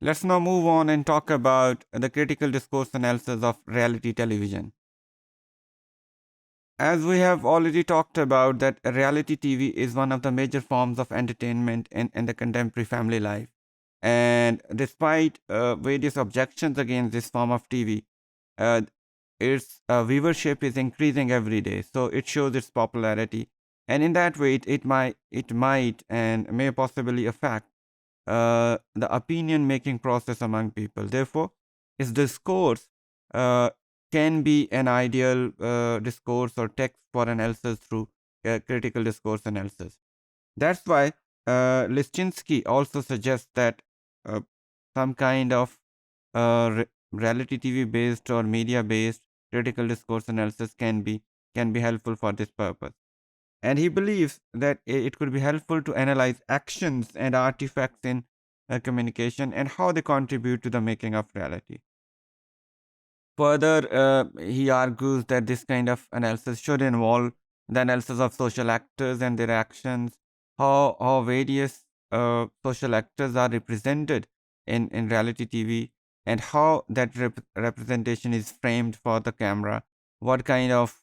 Let's now move on and talk about the critical discourse analysis of reality television. As we have already talked about, that reality TV is one of the major forms of entertainment in the contemporary family life. And despite various objections against this form of TV, uh, its viewership is increasing every day. So it shows its popularity, and in that way, it might and may possibly affect the opinion making process among people. Therefore, its discourse uh, can be an ideal discourse or text for analysis through critical discourse analysis. That's why Lischinski also suggests that uh, some kind of reality TV based or media based critical discourse analysis can be helpful for this purpose. And he believes that it could be helpful to analyze actions and artifacts in communication and how they contribute to the making of reality. Further, he argues that this kind of analysis should involve the analysis of social actors and their actions, how various social actors are represented in reality TV, and how that representation is framed for the camera, what kind of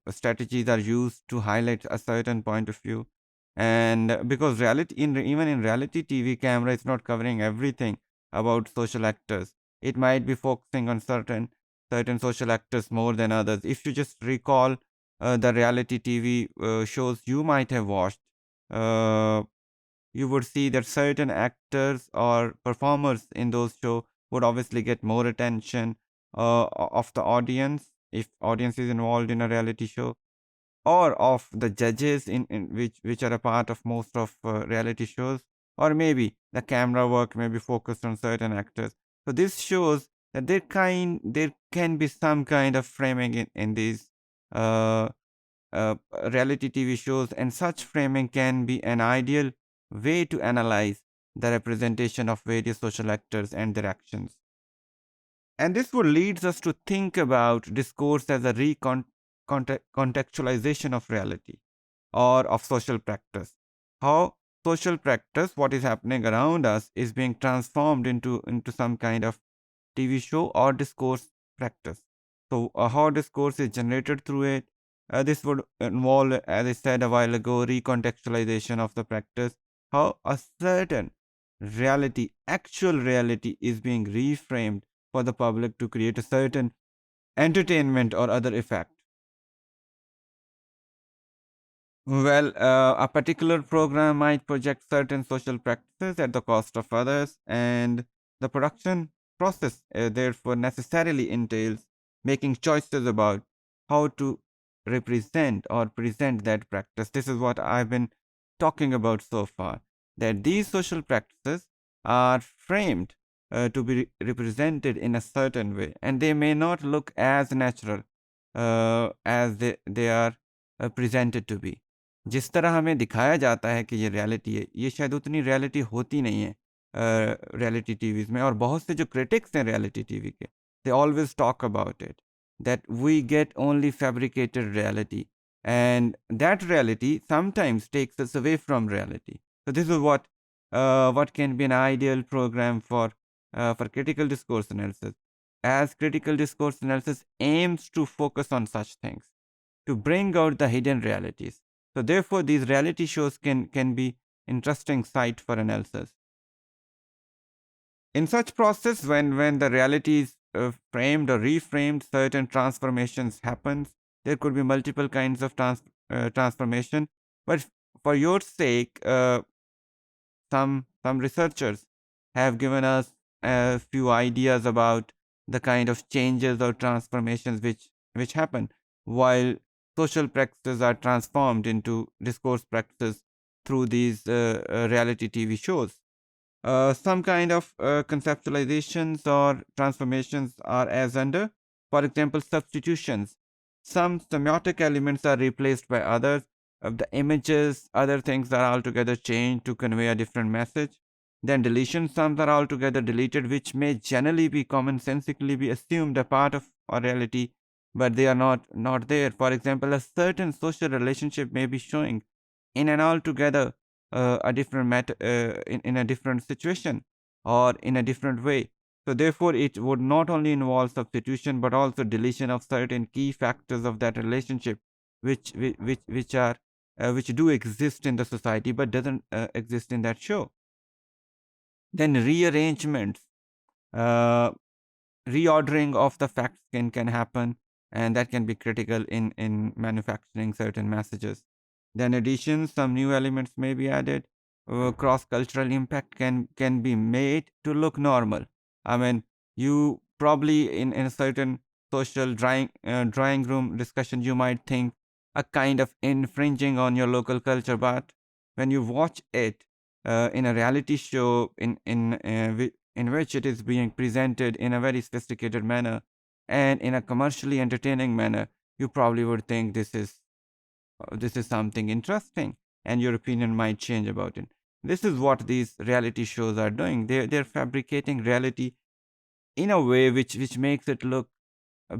strategies are used to highlight a certain point of view. And because even in reality TV, camera is not covering everything about social actors. It might be focusing on certain social actors more than others. If you just recall the reality TV shows you might have watched, uh, you would see that certain actors or performers in those shows would obviously get more attention of the audience if audience is involved in a reality show, or of the judges in which are a part of most of reality shows, or maybe the camera work may be focused on certain actors. So this shows that there can be some kind of framing in these uh, uh, reality TV shows, and such framing can be an ideal way to analyze the representation of various social actors and their actions. And this would leads us to think about discourse as a contextualization of reality or of social practice. How social practice, what is happening around us, is being transformed into some kind of TV show or discourse practice. So, how discourse is generated through it. This would involve, as I said a while ago, recontextualization of the practice. How a certain reality, actual reality, is being reframed for the public to create a certain entertainment or other effect. Well, a particular program might project certain social practices at the cost of others, and the production process therefore necessarily entails making choices about how to represent or present that practice. This is what I've been talking about so far, that these social practices are framed to be represented in a certain way, and they may not look as natural as they are presented to be. जिस तरह हमें दिखाया जाता है कि ये reality है, ये शायद उतनी रियलिटी होती नहीं है रियलिटी टीवीज़ में। और बहुत से जो क्रिटिक्स हैं रियलिटी टीवी के, they always talk about it, that we get only fabricated reality, and that reality sometimes takes us away from reality. So this is what can be an ideal program for critical discourse analysis, as critical discourse analysis aims to focus on such things, to bring out the hidden realities. So therefore, these reality shows can be interesting site for analysis. In such process, when the reality is framed or reframed, certain transformations happens. There could be multiple kinds of transformation, but for your sake, some researchers have given us a few ideas about the kind of changes or transformations which happen while social practices are transformed into discourse practices through these reality TV shows. Some kind of conceptualizations or transformations are as under, for example, substitutions. Some semiotic elements are replaced by others. The images, other things are altogether changed to convey a different message. Then deletion, some are altogether deleted, which may generally be commonsensically be assumed a part of a reality, but they are not there. For example, a certain social relationship may be showing in an altogether a different in a different situation. or in a different way. So therefore, it would not only involve substitution but also deletion of certain key factors of that relationship, which do exist in the society but doesn't exist in that show. Then rearrangements. Uh, Reordering of the facts can happen, and that can be critical in manufacturing certain messages. Then additions, some new elements may be added. Cross cultural impact can be made to look normal. I mean, you probably in a certain social drawing room discussion, you might think a kind of infringing on your local culture, but when you watch it in a reality show in which it is being presented in a very sophisticated manner and in a commercially entertaining manner, you probably would think this is something interesting, and your opinion might change about it. This is what these reality shows are doing. They're fabricating reality in a way which makes it look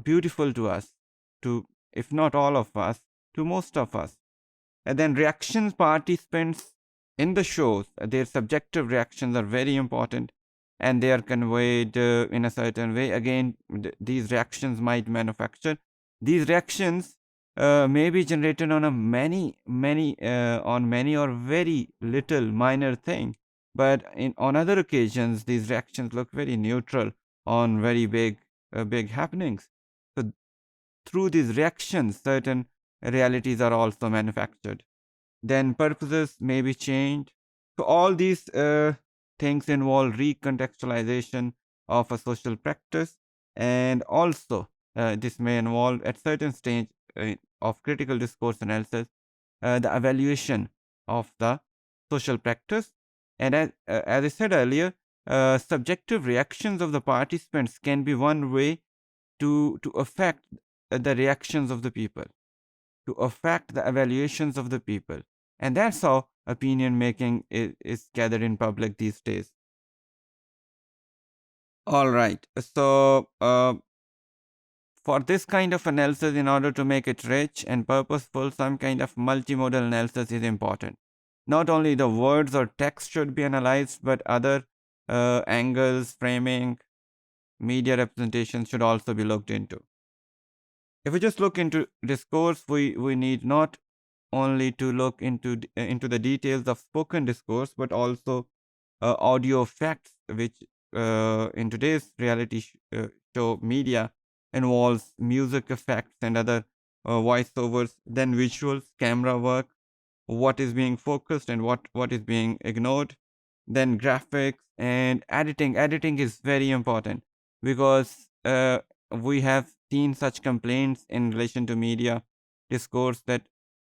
beautiful to us, to if not all of us, to most of us. And then reactions participants in the shows, their subjective reactions are very important, and they are conveyed in a certain way. Again, these reactions might manufacture. These reactions may be generated on a many or very little minor thing, but on other occasions, these reactions look very neutral on very big happenings. So through these reactions, certain realities are also manufactured. Then purposes may be changed. So all these things involve recontextualization of a social practice, and also this may involve at certain stage of critical discourse analysis the evaluation of the social practice. And as I said earlier, subjective reactions of the participants can be one way to affect the reactions of the people, to affect the evaluations of the people. And that's how opinion making is gathered in public these days. All right. So, for this kind of analysis, in order to make it rich and purposeful, some kind of multimodal analysis is important. Not only the words or text should be analyzed, but other angles, framing, media representation should also be looked into. If we just look into discourse, we need not only to look into the details of spoken discourse, but also audio facts, which in today's show media involves music effects and other voiceovers, then visuals, camera work, what is being focused and what is being ignored, then graphics and editing. Editing is very important because we have seen such complaints in relation to media discourse that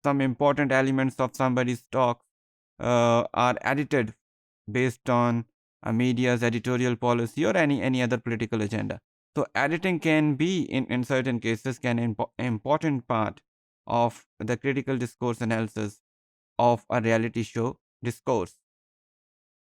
some important elements of somebody's talk are edited based on a media's editorial policy or any other political agenda. So editing can be in certain cases can important part of the critical discourse analysis of a reality show discourse.